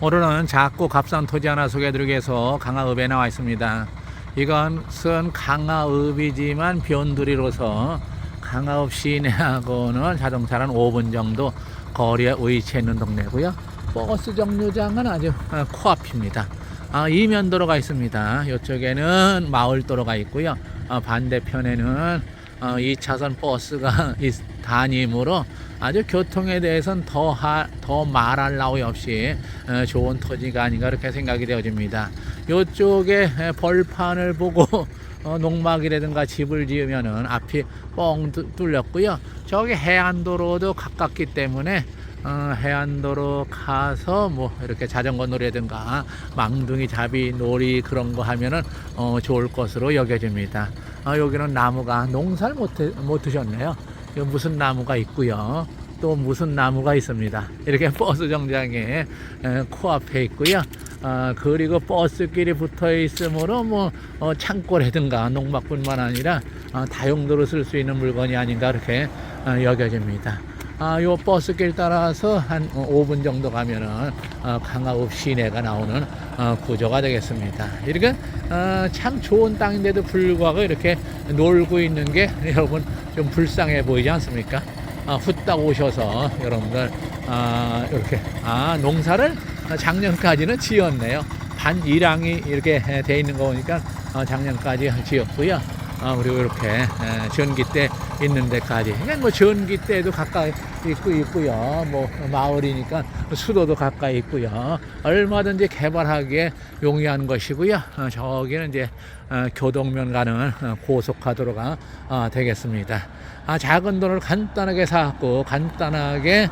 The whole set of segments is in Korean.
오늘은 작고 값싼 토지 하나 소개해드리기 위해서 강화읍에 나와 있습니다. 이것은 강화읍이지만 변두리로서 강화읍 시내하고는 자동차로 한 5분 정도 거리에 위치해 있는 동네고요. 버스 정류장은 아주 코앞입니다. 이면도로가 있습니다. 이쪽에는 마을도로가 있고요. 반대편에는 2차선 버스가 다니므로 아주 교통에 대해서는 더 말할 나위 없이 좋은 토지가 아닌가 그렇게 생각이 되어집니다. 이쪽에 벌판을 보고 농막이라든가 집을 지으면은 앞이 뻥 뚫렸고요. 저기 해안도로도 가깝기 때문에 해안도로 가서 뭐 이렇게 자전거 놀이라든가 망둥이 잡이 놀이 그런 거 하면은 좋을 것으로 여겨집니다. 여기는 나무가 농사를 못 드셨네요. 무슨 나무가 있고요. 또 무슨 나무가 있습니다. 이렇게 버스 정장에 코앞에 있고요. 그리고 버스길이 붙어 있으므로 뭐 창고라든가 농막뿐만 아니라 다용도로 쓸 수 있는 물건이 아닌가 그렇게 여겨집니다. 요 버스길 따라서 한 5분 정도 가면은 강화읍 시내가 나오는 구조가 되겠습니다. 이렇게 참 좋은 땅인데도 불구하고 이렇게 놀고 있는 게 여러분 좀 불쌍해 보이지 않습니까? 후딱 오셔서 여러분들 이렇게 농사를 작년까지는 지었네요. 반일항이 이렇게 돼 있는 거 보니까 작년까지 지었고요. 그리고 이렇게 전기대 있는 데까지. 그러니까 뭐 전기대도 가까이 있고요. 뭐 마을이니까 수도도 가까이 있고요. 얼마든지 개발하기에 용이한 것이고요. 저기는 이제 교동면 가는 고속화도로가 되겠습니다. 작은 돈을 간단하게 사갖고 간단하게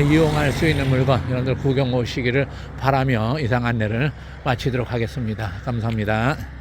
이용할 수 있는 물건 여러분들 구경 오시기를 바라며 이상 안내를 마치도록 하겠습니다. 감사합니다.